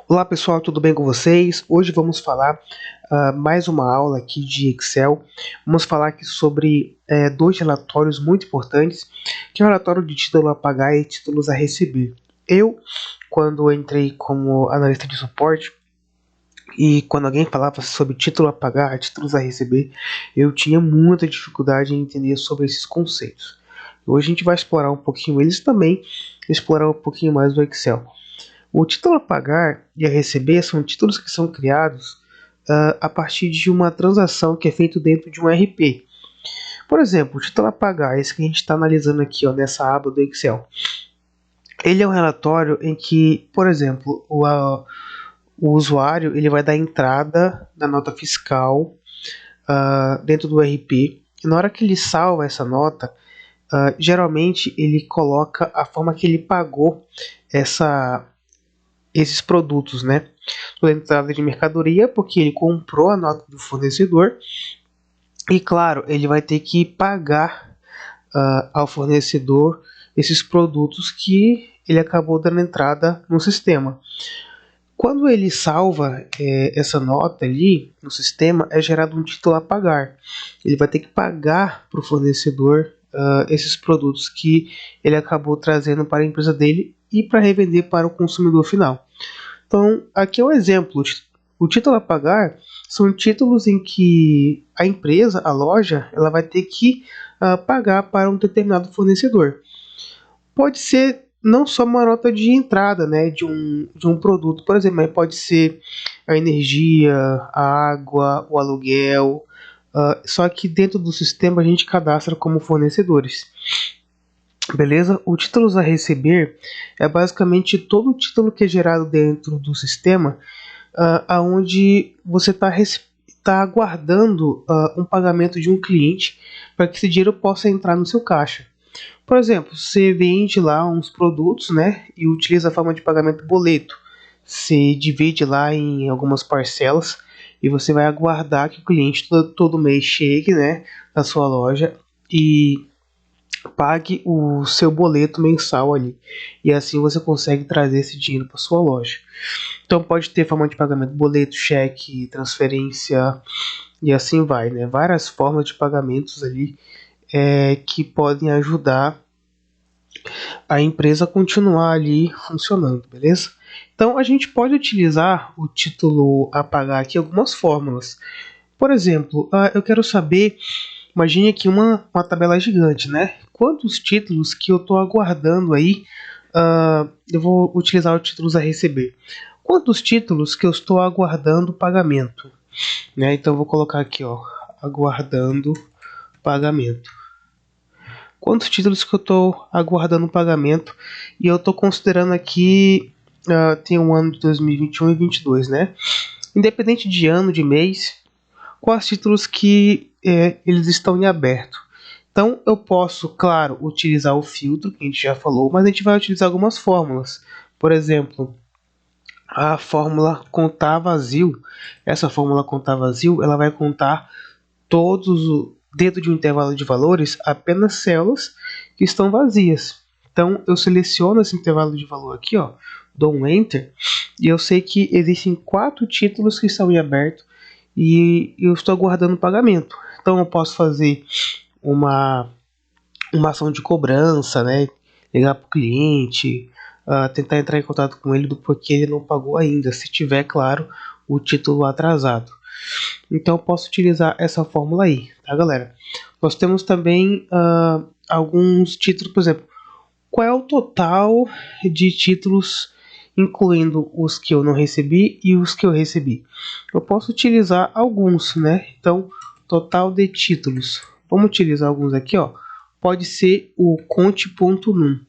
Olá pessoal, tudo bem com vocês? Hoje vamos falar mais uma aula aqui de Excel. Vamos falar aqui sobre dois relatórios muito importantes, que é o relatório de título a pagar e títulos a receber. Quando entrei como analista de suporte, e quando alguém falava sobre título a pagar, títulos a receber, eu tinha muita dificuldade em entender sobre esses conceitos. Hoje a gente vai explorar um pouquinho eles também, explorar um pouquinho mais do Excel. O título a pagar e a receber são títulos que são criados a partir de uma transação que é feita dentro de um RP. Por exemplo, o título a pagar, esse que a gente está analisando aqui nessa aba do Excel. Ele é um relatório em que, por exemplo, o usuário ele vai dar entrada da nota fiscal dentro do RP. E na hora que ele salva essa nota, geralmente ele coloca a forma que ele pagou esses produtos, né? Toda entrada de mercadoria, porque ele comprou a nota do fornecedor. E claro, ele vai ter que pagar ao fornecedor esses produtos que ele acabou dando entrada no sistema. Quando ele salva essa nota ali no sistema, é gerado um título a pagar. Ele vai ter que pagar para o fornecedor esses produtos que ele acabou trazendo para a empresa dele e para revender para o consumidor final. Então, aqui é um exemplo. O título a pagar são títulos em que a empresa, a loja, ela vai ter que pagar para um determinado fornecedor. Pode ser não só uma nota de entrada, né, de um produto, por exemplo, mas pode ser a energia, a água, o aluguel. Só que dentro do sistema a gente cadastra como fornecedores. Beleza? O títulos a receber é basicamente todo o título que é gerado dentro do sistema, aonde você está aguardando um pagamento de um cliente para que esse dinheiro possa entrar no seu caixa. Por exemplo, você vende lá uns produtos, né, e utiliza a forma de pagamento boleto. Você divide lá em algumas parcelas e você vai aguardar que o cliente todo mês chegue, né, na sua loja e pague o seu boleto mensal ali. E assim você consegue trazer esse dinheiro para sua loja. Então pode ter forma de pagamento boleto, cheque, transferência e assim vai, né? Várias formas de pagamentos ali que podem ajudar a empresa a continuar ali funcionando, beleza? Então a gente pode utilizar o título a pagar aqui algumas fórmulas. Por exemplo, eu quero saber, imagine aqui uma tabela gigante, né? Quantos títulos que eu estou aguardando aí, eu vou utilizar os títulos a receber. Quantos títulos que eu estou aguardando pagamento? Né? Então eu vou colocar aqui, aguardando pagamento. Quantos títulos que eu estou aguardando pagamento? E eu estou considerando aqui, tem um ano de 2021 e 2022, né? Independente de ano, de mês, quais títulos que eles estão em aberto. Então eu posso, claro, utilizar o filtro, que a gente já falou, mas a gente vai utilizar algumas fórmulas. Por exemplo, a fórmula contar vazio. Essa fórmula contar vazio, ela vai contar dentro de um intervalo de valores, apenas células que estão vazias. Então eu seleciono esse intervalo de valor aqui, dou um Enter, e eu sei que existem 4 títulos que estão em aberto e eu estou aguardando o pagamento. Então eu posso fazer uma ação de cobrança, né? Ligar para o cliente, tentar entrar em contato com ele do porquê ele não pagou ainda, se tiver, claro, o título atrasado. Então eu posso utilizar essa fórmula aí, tá, galera? Nós temos também alguns títulos, por exemplo, qual é o total de títulos, incluindo os que eu não recebi e os que eu recebi. Eu posso utilizar alguns, né? Então, total de títulos. Vamos utilizar alguns aqui, Pode ser o conte.num.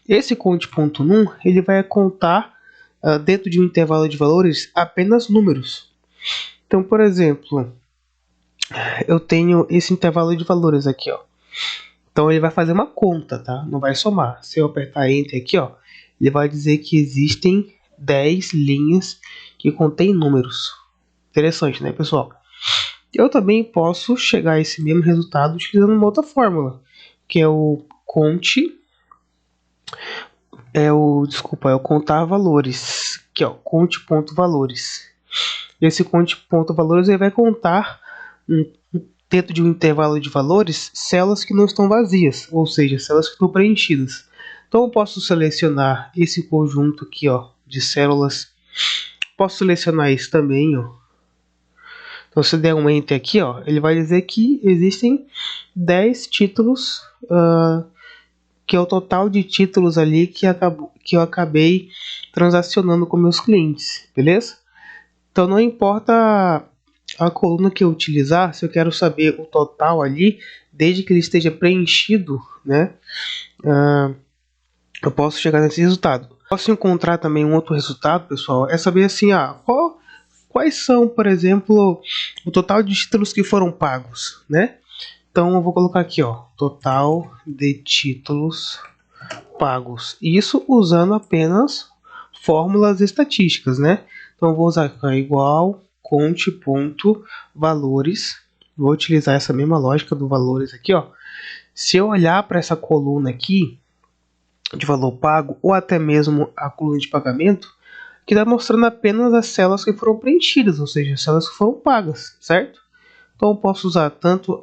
Esse conte.num, ele vai contar dentro de um intervalo de valores apenas números. Então, por exemplo, eu tenho esse intervalo de valores aqui, Então ele vai fazer uma conta, tá? Não vai somar. Se eu apertar Enter aqui, ele vai dizer que existem 10 linhas que contêm números. Interessante, né, pessoal? Eu também posso chegar a esse mesmo resultado utilizando uma outra fórmula, que é o conte, é o contar valores, aqui, ó, conte.valores. Esse conte.valores ele vai contar dentro de um intervalo de valores células que não estão vazias, ou seja, células que estão preenchidas. Então eu posso selecionar esse conjunto aqui, ó, de células. Posso selecionar isso também, ó. Então se der um Enter aqui, ó, ele vai dizer que existem 10 títulos, que é o total de títulos ali que eu acabei transacionando com meus clientes, beleza? Então não importa a coluna que eu utilizar, se eu quero saber o total ali, desde que ele esteja preenchido, né? Eu posso chegar nesse resultado. Posso encontrar também um outro resultado, pessoal, é saber assim, quais são, por exemplo, o total de títulos que foram pagos, né? Então eu vou colocar aqui, ó, total de títulos pagos. Isso usando apenas fórmulas estatísticas, né? Então eu vou usar aqui, igual conte.valores. Vou utilizar essa mesma lógica do valores aqui, ó. Se eu olhar para essa coluna aqui de valor pago ou até mesmo a coluna de pagamento, que está mostrando apenas as células que foram preenchidas, ou seja, as células que foram pagas, certo? Então eu posso usar tanto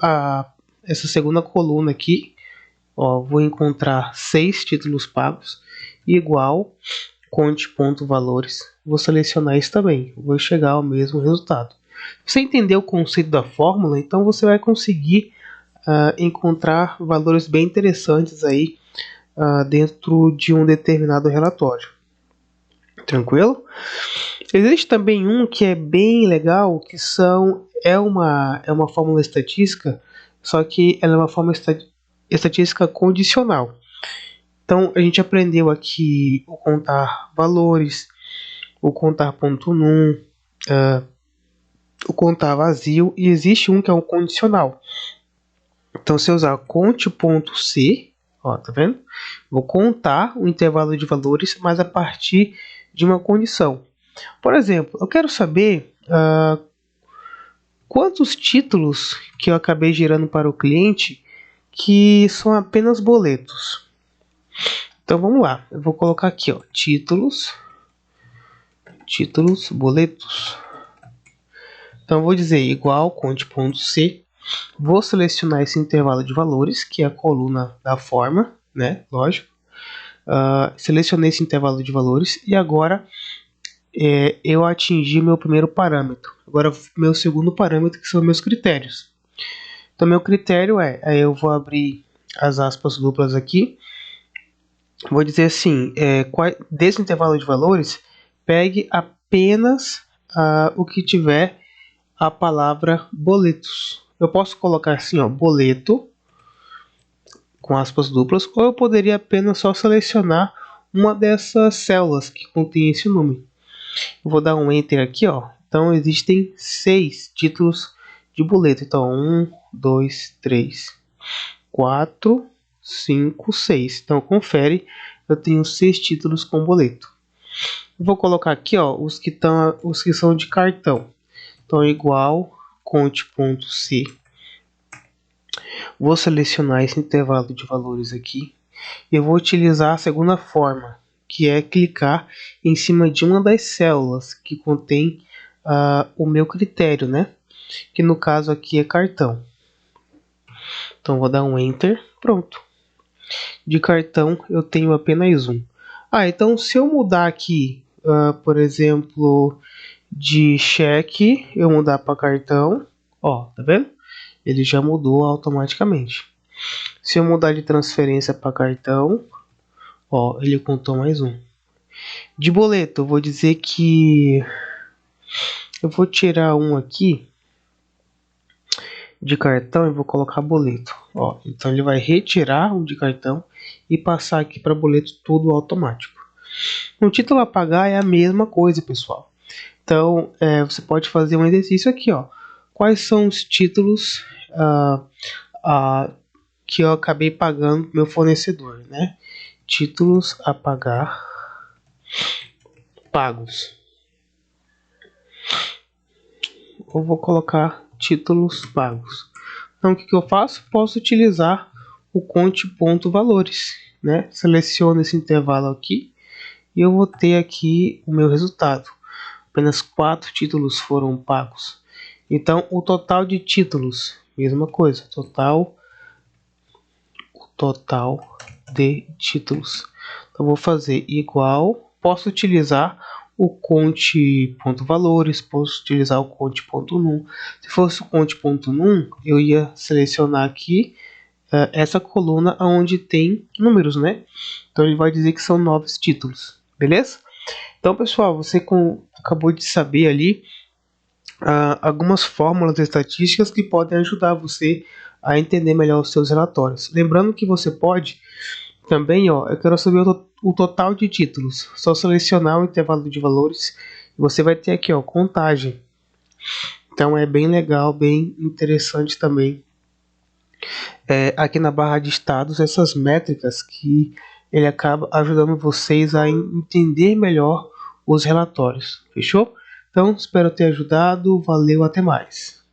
essa segunda coluna aqui, ó, vou encontrar 6 títulos pagos, igual conte.valores, vou selecionar isso também, vou chegar ao mesmo resultado. Se você entender o conceito da fórmula, então você vai conseguir encontrar valores bem interessantes aí dentro de um determinado relatório. Tranquilo? Existe também um que é bem legal, que é uma fórmula estatística, só que ela é uma fórmula estatística condicional. Então a gente aprendeu aqui o contar valores, o contar ponto num, o contar vazio, e existe um que é um condicional. Então se eu usar conte.c, ó, tá vendo? Vou contar o intervalo de valores, mas a partir de uma condição. Por exemplo, eu quero saber quantos títulos que eu acabei gerando para o cliente que são apenas boletos. Então vamos lá, eu vou colocar aqui, ó, títulos, boletos. Então eu vou dizer igual conte.c, vou selecionar esse intervalo de valores, que é a coluna da forma, né, lógico. Selecionei esse intervalo de valores e agora eu atingi meu primeiro parâmetro. Agora meu segundo parâmetro, que são meus critérios. Então meu critério eu vou abrir as aspas duplas aqui, vou dizer assim, desse intervalo de valores, pegue apenas o que tiver a palavra boletos. Eu posso colocar assim, ó, boleto, com aspas duplas, ou eu poderia apenas só selecionar uma dessas células que contém esse número. Eu vou dar um Enter aqui, ó. Então existem 6 títulos de boleto. Então 1, 2, 3, 4, 5, 6. Então confere, eu tenho 6 títulos com boleto. Eu vou colocar aqui, ó, os que são de cartão. Então igual conte.c. Vou selecionar esse intervalo de valores aqui. E eu vou utilizar a segunda forma, que é clicar em cima de uma das células que contém o meu critério, né? Que no caso aqui é cartão. Então vou dar um Enter, pronto. De cartão eu tenho apenas um. Então se eu mudar aqui, por exemplo, de cheque, eu mudar para cartão, ó, tá vendo? Ele já mudou automaticamente. Se eu mudar de transferência para cartão, ó, ele contou mais um. De boleto, eu vou dizer que eu vou tirar um aqui de cartão e vou colocar boleto. Ó, então ele vai retirar um de cartão e passar aqui para boleto tudo automático. No título a pagar é a mesma coisa, pessoal. Então você pode fazer um exercício aqui, ó. Quais são os títulos que eu acabei pagando meu fornecedor, né? Títulos a pagar pagos. Eu vou colocar títulos pagos. Então o que eu faço? Posso utilizar o conte.valores, né? Seleciono esse intervalo aqui e eu vou ter aqui o meu resultado. Apenas 4 títulos foram pagos. Então, o total de títulos, mesma coisa, total de títulos. Então, vou fazer igual, posso utilizar o conte.valores, posso utilizar o conte.num. Se fosse o conte.num, eu ia selecionar aqui essa coluna onde tem números, né? Então ele vai dizer que são 9 títulos, beleza? Então, pessoal, você acabou de saber ali algumas fórmulas estatísticas que podem ajudar você a entender melhor os seus relatórios. Lembrando que você pode também, eu quero saber o total de títulos. Só selecionar o intervalo de valores e você vai ter aqui, contagem. Então é bem legal, bem interessante também. Aqui na barra de estados, essas métricas que ele acaba ajudando vocês a entender melhor os relatórios. Fechou? Então, espero ter ajudado. Valeu, até mais.